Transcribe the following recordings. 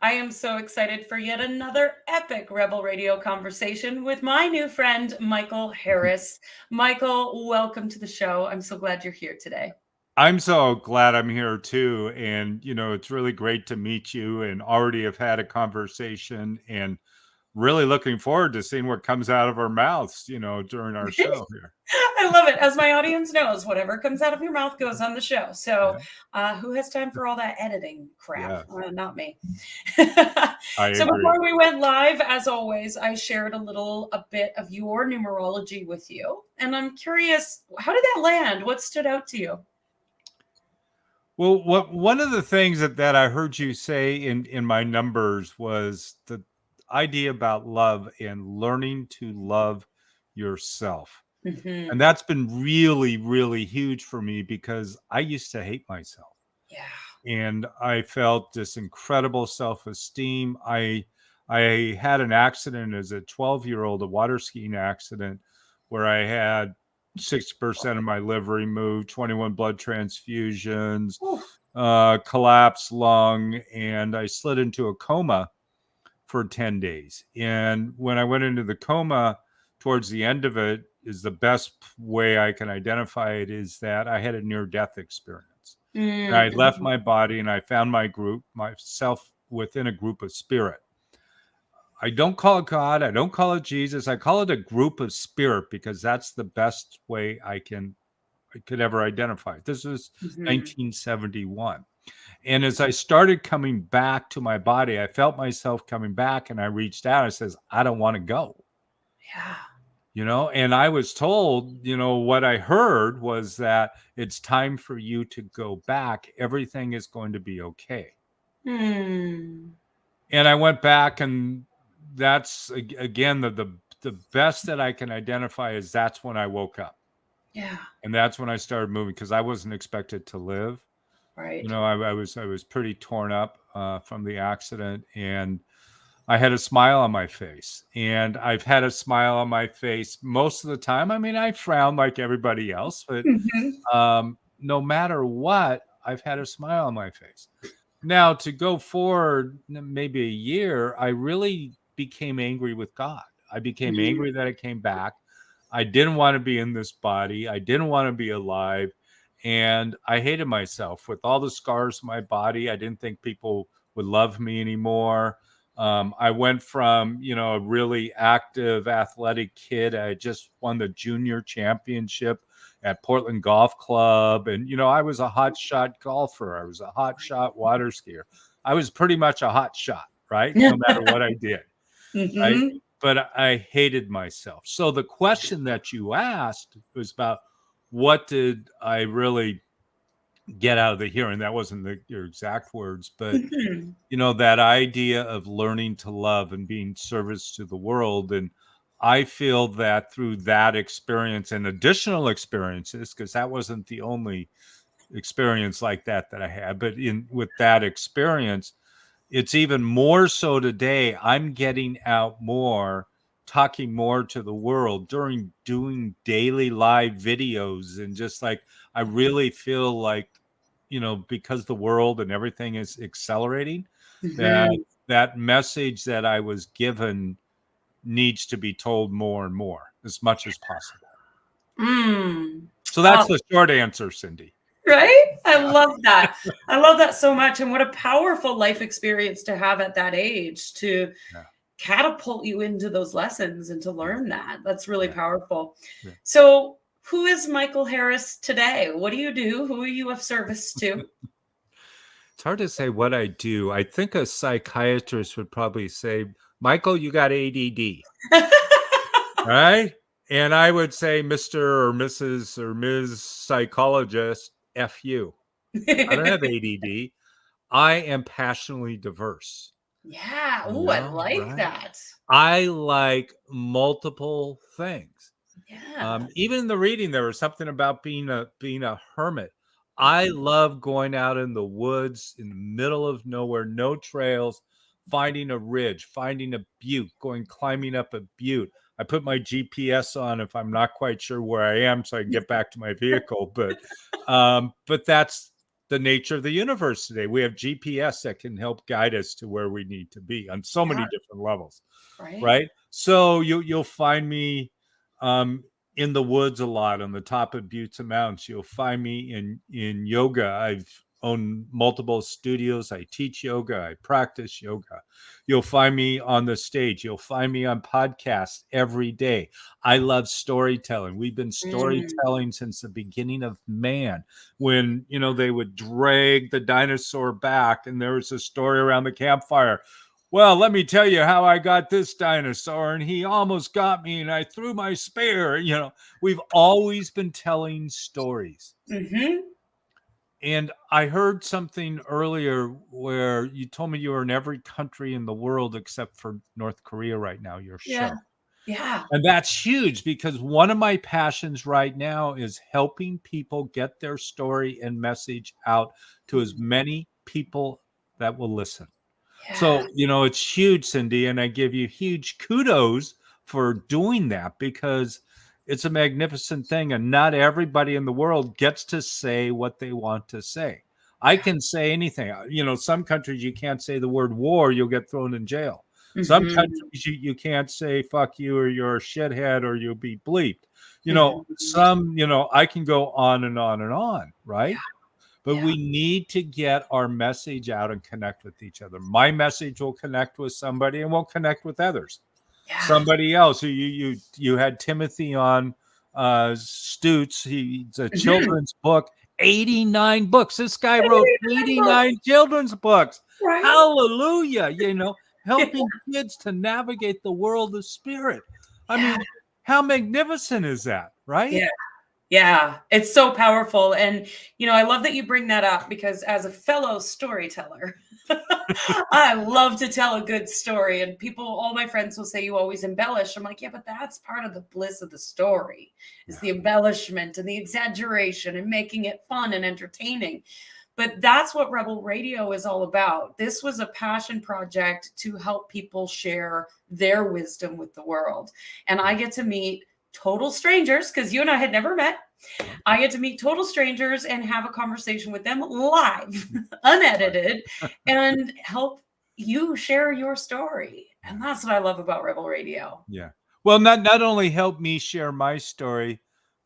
I am so excited for yet another epic Rebel Radio conversation with my new friend, Michael Harris. Michael, welcome to the show. I'm so glad you're here today. I'm so glad I'm here too. And, it's really great to meet you and already have had a conversation and really looking forward to seeing what comes out of our mouths, during our show here. I love it. As my audience knows, whatever comes out of your mouth goes on the show. So, Yeah. who has time for all that editing crap? Yes, Not me. I So, agree. before we went live, as always, I shared a bit of your numerology with you. And I'm curious, how did that land? What stood out to you? Well, one of the things that I heard you say in my numbers was the idea about love and learning to love yourself. And Hmm. that's been really, really huge for me because I used to hate myself. Yeah. And I felt this incredible self-esteem. I had an accident as a 12-year-old, a water skiing accident, where I had 60% of my liver removed, 21 blood transfusions, Ooh. collapsed lung, and I slid into a coma for 10 days. And when I went into the coma, towards the end of it, is the best way I can identify it is that I had a near death experience. And I left Mm-hmm. my body and I found my group, myself within a group of spirit. I don't call it God. I don't call it Jesus. I call it a group of spirit because that's the best way I could ever identify it. This was Hmm. 1971. And as I started coming back to my body, I felt myself coming back and I reached out and says, I don't want to go. Yeah. And I was told, what I heard was that it's time for you to go back. Everything is going to be okay. Hmm. And I went back, and that's again the best that I can identify is that's when I woke up. Yeah. And that's when I started moving because I wasn't expected to live. Right. I was pretty torn up from the accident, and I had a smile on my face, and I've had a smile on my face most of the time. I mean, I frown like everybody else, but Hmm. no matter what, I've had a smile on my face. Now, to go forward, maybe a year, I really became angry with God. I became Hmm. angry that I came back. I didn't want to be in this body. I didn't want to be alive. And I hated myself with all the scars on my body. I didn't think people would love me anymore. I went from, a really active athletic kid. I just won the junior championship at Portland Golf Club. And, I was a hot shot golfer. I was a hot shot water skier. I was pretty much a hot shot, right? No matter what I did, right? Hmm. But I hated myself. So the question that you asked was about what did I really get out of the hearing? That wasn't your exact words, but that idea of learning to love and being service to the world. And I feel that through that experience and additional experiences, because that wasn't the only experience like that I had, but in with that experience, it's even more so today. I'm getting out more, talking more to the world during doing daily live videos. And just like, I really feel like, because the world and everything is accelerating, that Hmm. that message that I was given needs to be told more and more as much as possible. Mm. So that's Oh, the short answer, Cindy. right? I Yeah. love that. I love that so much. And what a powerful life experience to have at that age to Yeah. catapult you into those lessons and to Yeah. learn that. That's really Yeah. powerful. Yeah. So, who is Michael Harris today? What do you do? Who are you of service to? It's hard to say what I do. I think a psychiatrist would probably say, Michael, you got ADD, right? And I would say, Mr. or Mrs. or Ms. Psychologist, F you. I don't have ADD. I am passionately diverse, Yeah. Oh, I like right? that. I like multiple things. Yeah. Even in the reading, there was something about being a hermit. I love going out in the woods in the middle of nowhere, no trails, finding a ridge, finding a butte, going climbing up a butte. I put my GPS on if I'm not quite sure where I am, so I can get back to my vehicle. But that's the nature of the universe today. We have GPS that can help guide us to where we need to be on so many different levels, right? So you'll find me in the woods a lot, on the top of buttes and mountains. You'll find me in yoga. I've owned multiple studios. I teach yoga. I practice yoga. You'll find me on the stage. You'll find me on podcasts every day. I love storytelling. We've been storytelling since the beginning of man, when, they would drag the dinosaur back and there was a story around the campfire. Well, let me tell you how I got this dinosaur, and he almost got me, and I threw my spear. We've always been telling stories. And I heard something earlier where you told me you were in every country in the world except for North Korea right now, your show. Yeah. And that's huge, because one of my passions right now is helping people get their story and message out to as many people that will listen. Yeah. So, it's huge, Cindy, and I give you huge kudos for doing that, because it's a magnificent thing, and not everybody in the world gets to say what they want to say. I can say anything. Some countries you can't say the word war, you'll get thrown in jail. Some countries you can't say fuck you, or you're a shithead, or you'll be bleeped. Some, I can go on and on and on, right? But we need to get our message out and connect with each other. My message will connect with somebody and will connect with others. Somebody else. You had Timothy on, Stutz. He's a children's book, 89 books. This guy wrote 89 children's books. Right. Hallelujah. Helping kids to navigate the world of spirit. I mean, how magnificent is that, right? Yeah, it's so powerful. And, I love that you bring that up, because as a fellow storyteller, I love to tell a good story. And all my friends will say, you always embellish. I'm like, yeah, but that's part of the bliss of the story, is the embellishment and the exaggeration and making it fun and entertaining. But that's what Rebel Radio is all about. This was a passion project to help people share their wisdom with the world. And I get to meet total strangers, because you and I had never met. I get to meet total strangers and have a conversation with them live, unedited, and help you share your story. And that's what I love about Rebel Radio. Yeah. Well, not only help me share my story,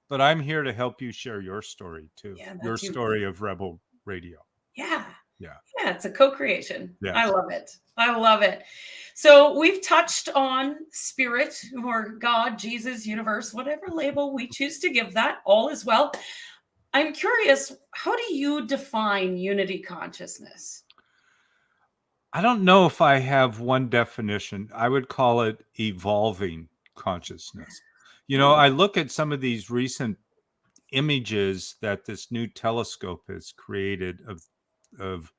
but I'm here to help you share your story too. Your story of Rebel Radio. Yeah. It's a co-creation. Yes. I love it. So we've touched on spirit, or God, Jesus, universe, whatever label we choose to give that, all is well. I'm curious, how do you define unity consciousness? I don't know if I have one definition. I would call it evolving consciousness. I look at some of these recent images that this new telescope has created of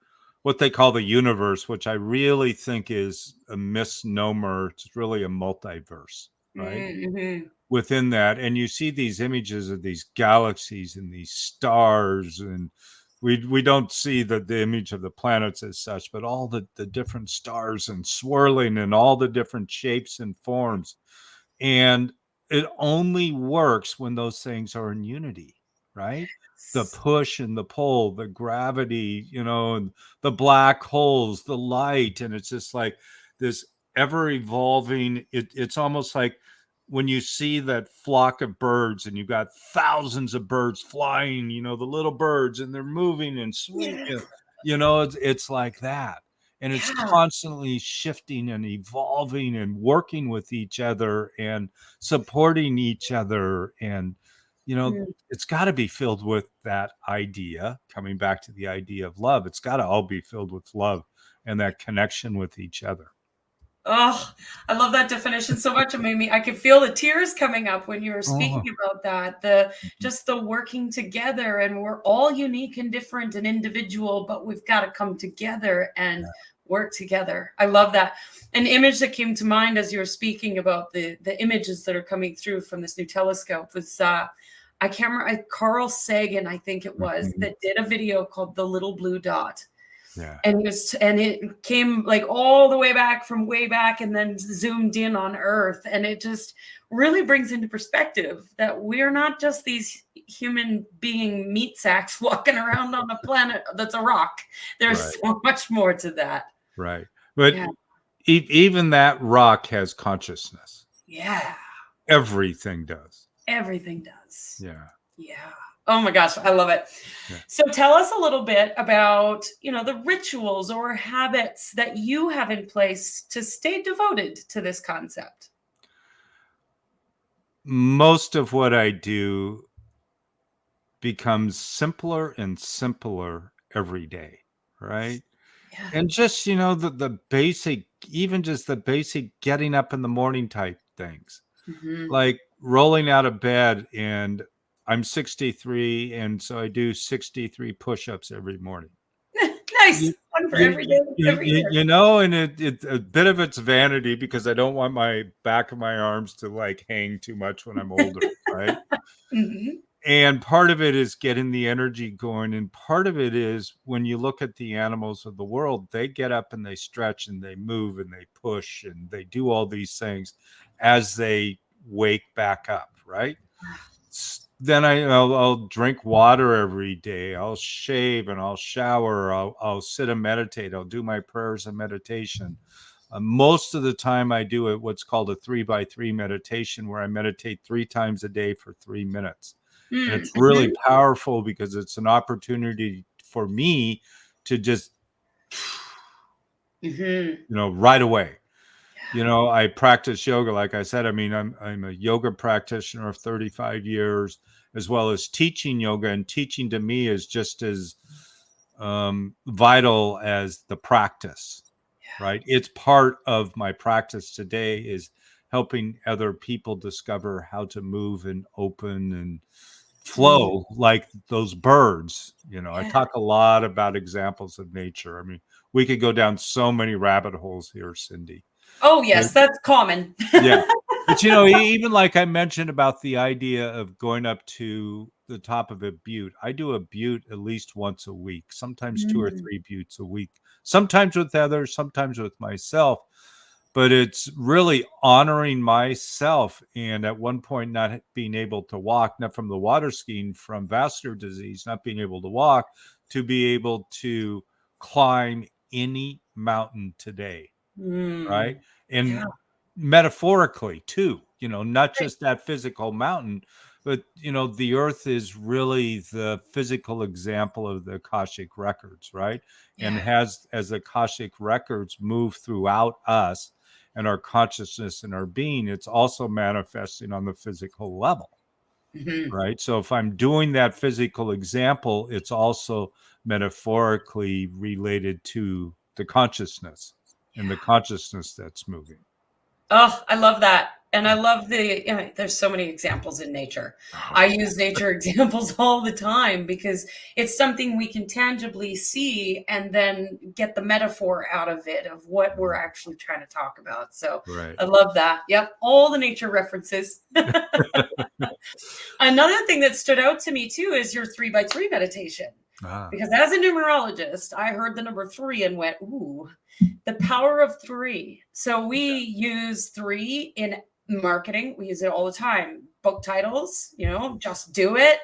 what they call the universe, which I really think is a misnomer. It's really a multiverse, right? Within that. And you see these images of these galaxies and these stars, and we don't see the image of the planets as such, but all the different stars and swirling and all the different shapes and forms. And it only works when those things are in unity, right? The push and the pull, the gravity, and the black holes, the light. And it's just like this ever evolving. It's almost like when you see that flock of birds and you've got thousands of birds flying, the little birds, and they're moving and swinging, it's like that. And it's constantly shifting and evolving and working with each other and supporting each other. And, it's got to be filled with that idea, coming back to the idea of love. It's got to all be filled with love and that connection with each other. Oh, I love that definition so much. It made me, I could feel the tears coming up when you were speaking about that. Just the working together, and we're all unique and different and individual, but we've got to come together and work together. I love that. An image that came to mind as you were speaking about the images that are coming through from this new telescope was, I can't remember, Carl Sagan, I think it was, that did a video called The Little Blue Dot. Yeah. And it came like all the way back from way back and then zoomed in on Earth. And it just really brings into perspective that we're not just these human being meat sacks walking around on a planet that's a rock. There's Right. so much more to that. Right. But Yeah. even that rock has consciousness. Yeah. Everything does. Everything does. Yeah. Yeah. Oh my gosh, I love it. Yeah. So tell us a little bit about, the rituals or habits that you have in place to stay devoted to this concept. Most of what I do becomes simpler and simpler every day, right? Yeah. And just, the basic, even just the basic getting up in the morning type things, Mhm. like rolling out of bed. And I'm 63, and so I do 63 push-ups every morning. Nice. You, One for every day, every year. and it's a bit of it's vanity because I don't want my back of my arms to like hang too much when I'm older, right? Mhm. And part of it is getting the energy going, and part of it is when you look at the animals of the world, they get up and they stretch and they move and they push and they do all these things as they wake back up, right? Then I'll drink water every day. I'll shave and I'll shower. I'll sit and meditate. I'll do my prayers and meditation. Most of the time, I do what's called a 3x3 meditation, where I meditate 3 times a day for 3 minutes. And it's really Mhm. powerful because it's an opportunity for me to just, Mhm. right away. Yeah. I practice yoga. Like I said, I mean, I'm a yoga practitioner of 35 years, as well as teaching yoga. And teaching to me is just as vital as the practice, right? It's part of my practice today is helping other people discover how to move and open and Mm. flow like those birds. I Yeah. talk a lot about examples of nature. I mean, we could go down so many rabbit holes here, Cindy. Oh, But yes, that's common. yeah. But even like I mentioned about the idea of going up to the top of a butte, I do a butte at least once a week, sometimes 2 or 3 buttes a week, sometimes with others, sometimes with myself. But it's really honoring myself. And at one point, not being able to walk, not from the water skiing, from vascular disease, not being able to walk, to be able to climb any mountain today, right? Mm. Yeah. And metaphorically too, not Right. just that physical mountain, but the earth is really the physical example of the Akashic records, right? And Yeah. as the Akashic records move throughout us and our consciousness and our being, it's also manifesting on the physical level, Mhm. right? So if I'm doing that physical example, it's also metaphorically related to the consciousness and the Yeah. consciousness that's moving. Oh, I love that. And I love there's so many examples in nature. Oh, I use nature examples all the time because it's something we can tangibly see and then get the metaphor out of it of what we're actually trying to talk about. So right. I love that. Yep. All the nature references. Another thing that stood out to me too is your 3x3 meditation. Ah, Because as a numerologist, I heard the number 3 and went, ooh, the power of 3. So we use 3 in marketing. We use it all the time. Book titles, just do it.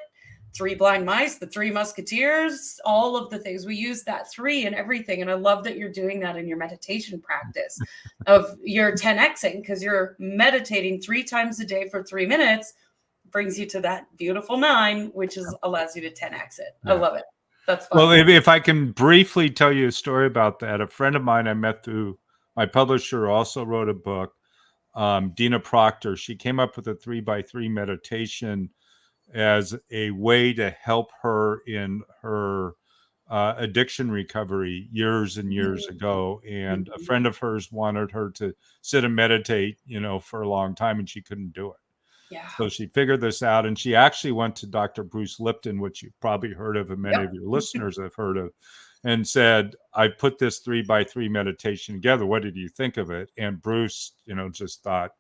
3 Blind Mice, the 3 Musketeers, all of the things. We use that 3 in everything. And I love that you're doing that in your meditation practice of your 10xing because you're meditating 3 times a day for 3 minutes, brings you to that beautiful 9, which allows you to 10x it. I yeah. love it. That's Well, fun. if I can briefly tell you a story about that, a friend of mine I met through my publisher also wrote a book, Dina Proctor. She came up with a 3x3 meditation as a way to help her in her addiction recovery years and years ago. And a Mhm. friend of hers wanted her to sit and meditate, for a long time, and she couldn't do it. Yeah. So she figured this out, and she actually went to Dr. Bruce Lipton, which you've probably heard of, and many Yep. of your listeners have heard of, and said, I put this 3x3 meditation together. What did you think of it? And Bruce, just thought,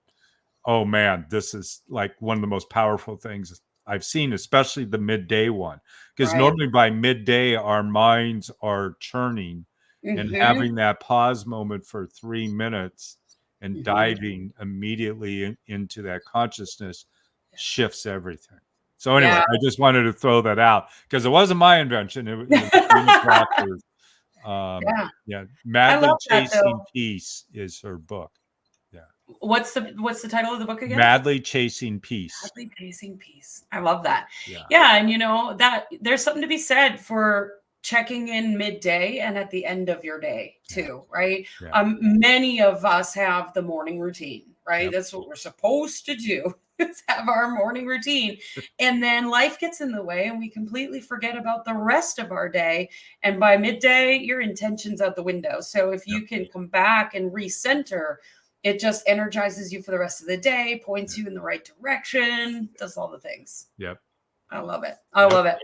oh man, this is like one of the most powerful things I've seen, especially the midday one. Because Right. normally by midday, our minds are churning, and Mhm. having that pause moment for 3 minutes and Mhm. diving immediately into that consciousness shifts everything. So anyway, Yeah. I just wanted to throw that out because it wasn't my invention. It was Gina Proctor's. Yeah. Yeah, I Madly love that Chasing though. Peace is her book. Yeah, What's the title of the book again? Madly Chasing Peace. Madly Pacing Peace. I love that. Yeah, Yeah, and that there's something to be said for checking in midday and at the end of your day yeah, too, right? yeah. Many of us have the morning routine, right? Yep. That's what we're supposed to do. Is have our morning routine. And then life gets in the way and we completely forget about the rest of our day. And by midday, your intention's out the window. So if Yep. you can come back and recenter, it just energizes you for the rest of the day, points you in the right direction, does all the things. Yep. I love it. I Yep. love it.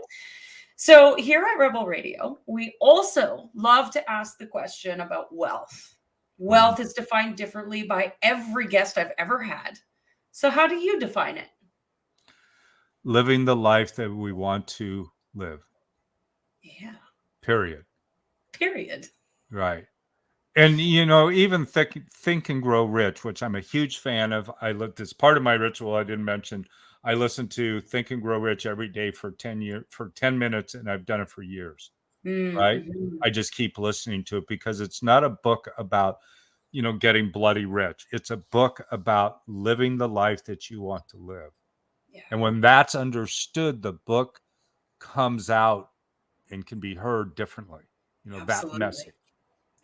So, here at Rebel Radio, we also love to ask the question about wealth. Wealth is defined differently by every guest I've ever had. So, how do you define it? Living the life that we want to live. Yeah, Period. period. Right. And even Think and Grow Rich, which I'm a huge fan of. I looked as part of my ritual. I didn't mention. I listen to Think and Grow Rich every day for 10 minutes, and I've done it for years. Right. Mm-hmm. I just keep listening to it because it's not a book about getting bloody rich. It's a book about living the life that you want to live. Yeah, And when that's understood, the book comes out and can be heard differently. That absolutely. message.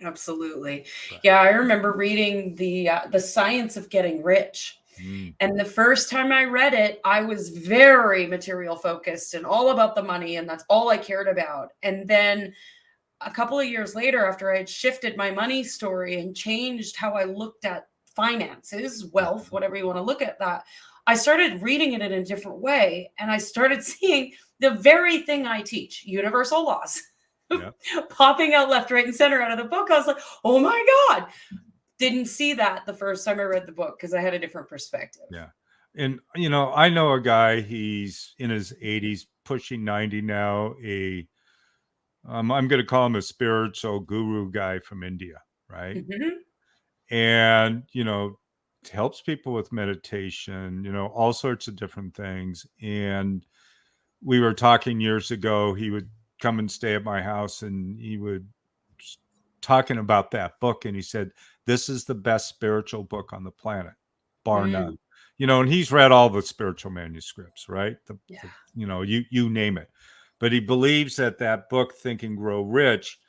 Absolutely. Right. Yeah, I remember reading the Science of Getting Rich. Mm. And the first time I read it, I was very material focused and all about the money, and that's all I cared about. And then a couple of years later, after I had shifted my money story and changed how I looked at finances, wealth, whatever you want to look at that, I started reading it in a different way. And I started seeing the very thing I teach, universal laws, Yeah. popping out left, right, and center out of the book. I was like, oh my God. Didn't see that the first time I read the book because I had a different perspective. Yeah. And I know a guy, he's in his 80s, pushing 90 now, I'm going to call him a spiritual guru guy from India, right? Mhm. And helps people with meditation, all sorts of different things. And we were talking years ago, he would come and stay at my house, and he would talking about that book, and he said, this is the best spiritual book on the planet, bar Mm, none. And he's read all the spiritual manuscripts, right? yeah. You name it. But he believes that book, Think and Grow Rich,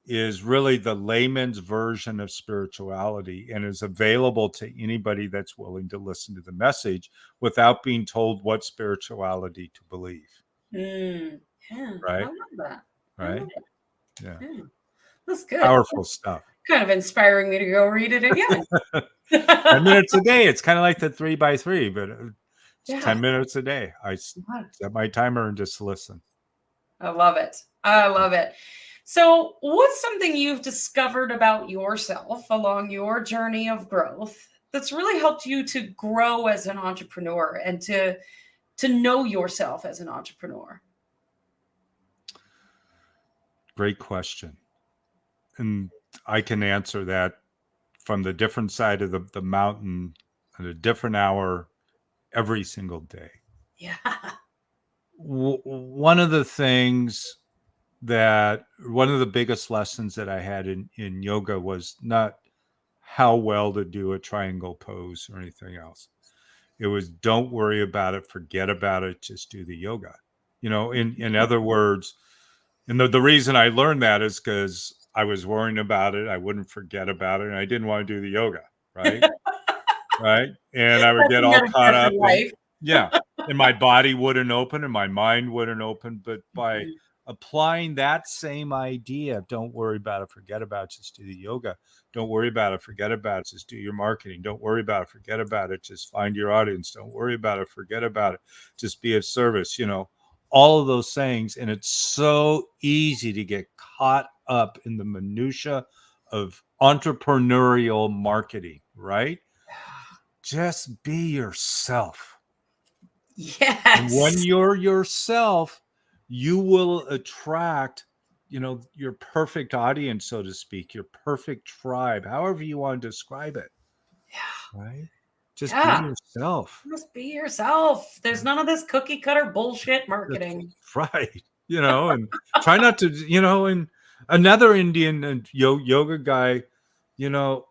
is really the layman's version of spirituality and is available to anybody that's willing to listen to the message without being told what spirituality to believe. Mm, yeah. I Right. love that. I Right. love it. Yeah. Yeah. That's good. Powerful stuff. Kind of inspiring me to go read it again. 10 minutes a day. It's kind of like the 3x3, but it's Yeah. 10 minutes a day. I set my timer and just listen. I love it. I love it. So, what's something you've discovered about yourself along your journey of growth that's really helped you to grow as an entrepreneur and to know yourself as an entrepreneur? Great question. And I can answer that from the different side of the mountain at a different hour every single day. Yeah. One of the biggest lessons that I had in yoga was not how well to do a triangle pose or anything else. It was, don't worry about it, forget about it, just do the yoga. In other words, and the reason I learned that is because I was worrying about it. I wouldn't forget about it, and I didn't want to do the yoga, right? Right. And I would That's get a all caught metaphor for up in, life. yeah, and my body wouldn't open and my mind wouldn't open. But by applying that same idea, don't worry about it, forget about it, just do the yoga. Don't worry about it, forget about it, just do your marketing. Don't worry about it, forget about it, just find your audience. Don't worry about it, forget about it, just be of service, all of those things. And it's so easy to get caught up in the minutia of entrepreneurial marketing, right? Just be yourself. And when Yes. you're yourself, you will attract, your perfect audience, so to speak, your perfect tribe, however you want to describe it. Yeah. Right. Just be Yeah. yourself. Just be yourself. There's none of this cookie cutter bullshit marketing. That's right. And try not to, and another Indian and yoga guy, you know,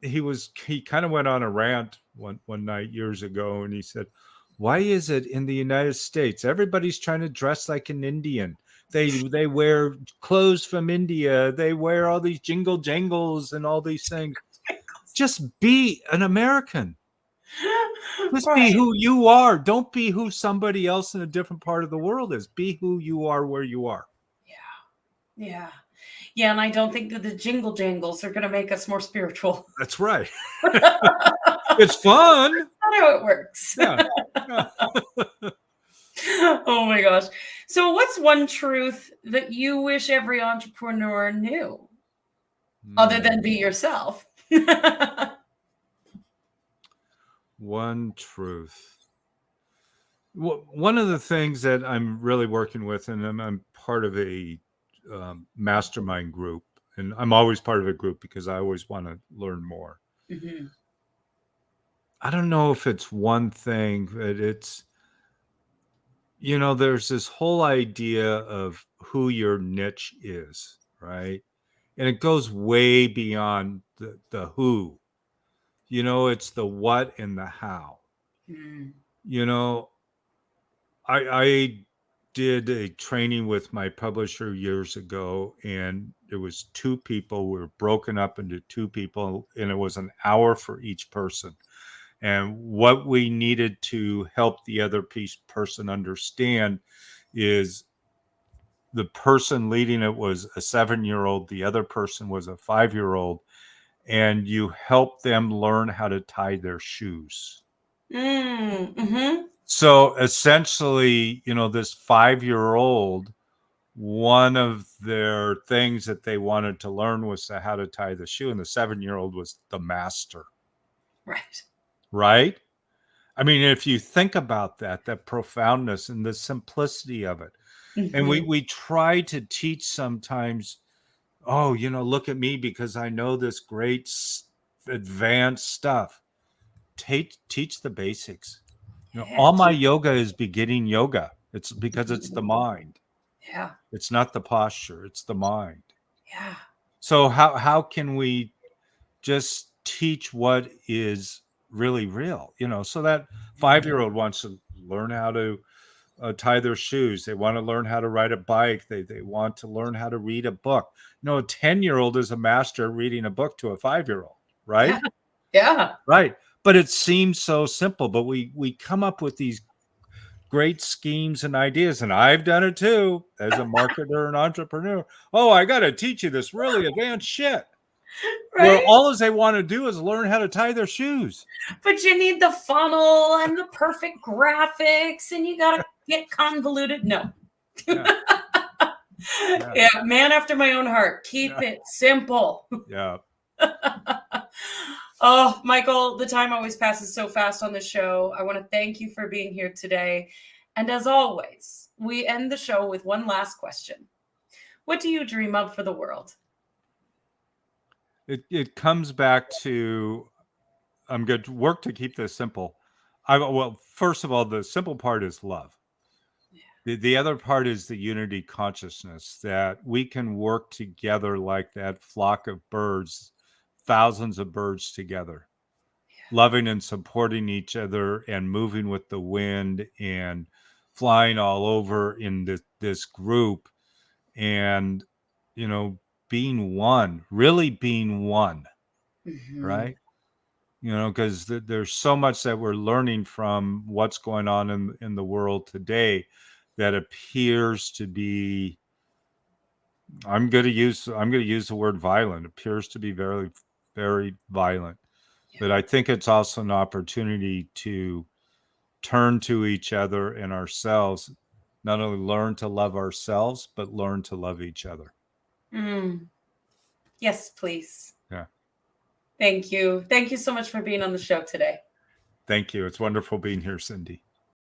he kind of went on a rant one night years ago, and he said, why is it in the United States everybody's trying to dress like an Indian? They wear clothes from India, they wear all these jingle jangles and all these things. Just be an American. Just be who you are. Don't be who somebody else in a different part of the world is. Be who you are where you are. Yeah. Yeah, and I don't think that the jingle jangles are going to make us more spiritual. That's right. It's fun. That's not how it works. Yeah. Oh my gosh. So what's one truth that you wish every entrepreneur knew other than be yourself? One truth. One of the things that I'm really working with, and I'm part of a mastermind group, and I'm always part of a group because I always want to learn more. Mm-hmm. I don't know if it's one thing, but it's, there's this whole idea of who your niche is, right? And it goes way beyond the who. It's the what and the how. Mm. I did a training with my publisher years ago, and it was two people. We were broken up into two people, and it was an hour for each person. And what we needed to help the other person understand is the person leading it was a 7-year-old, the other person was a 5-year-old, and you help them learn how to tie their shoes. Mm-hmm. So essentially, this 5-year-old, one of their things that they wanted to learn was how to tie the shoe, and the 7-year-old was the master. Right? I mean, if you think about that profoundness and the simplicity of it, Mm-hmm. and we try to teach sometimes, look at me because I know this great advanced stuff. Teach the basics. All my yoga is beginning yoga. It's because it's the mind. Yeah. It's not the posture. It's the mind. Yeah. So how can we just teach what is really real? So that 5-year-old wants to learn how to tie their shoes. They want to learn how to ride a bike. They want to learn how to read a book. A 10-year-old is a master reading a book to a 5-year-old, right? Yeah. Right. But it seems so simple, but we come up with these great schemes and ideas, and I've done it too as a marketer and entrepreneur. Oh, I got to teach you this really advanced shit. Right? Where all they want to do is learn how to tie their shoes. But you need the funnel and the perfect graphics, and you got to get convoluted. No. Yeah, man after my own heart. Keep it simple. Yeah. Oh, Michael, the time always passes so fast on the show. I want to thank you for being here today. And as always, we end the show with one last question. What do you dream of for the world? It comes back to, I'm going to work to keep this simple. First of all, the simple part is love. The other part is the unity consciousness, that we can work together like that flock of birds, thousands of birds together, loving and supporting each other and moving with the wind and flying all over in this group, and, being one, really being one, right? Because there's so much that we're learning from what's going on in the world today that appears to be, I'm going to use the word violent, appears to be very, very violent. But I think it's also an opportunity to turn to each other and ourselves, not only learn to love ourselves, but learn to love each other. Yes, please. Yeah. Thank you. Thank you so much for being on the show today. Thank you. It's wonderful being here, Cindy.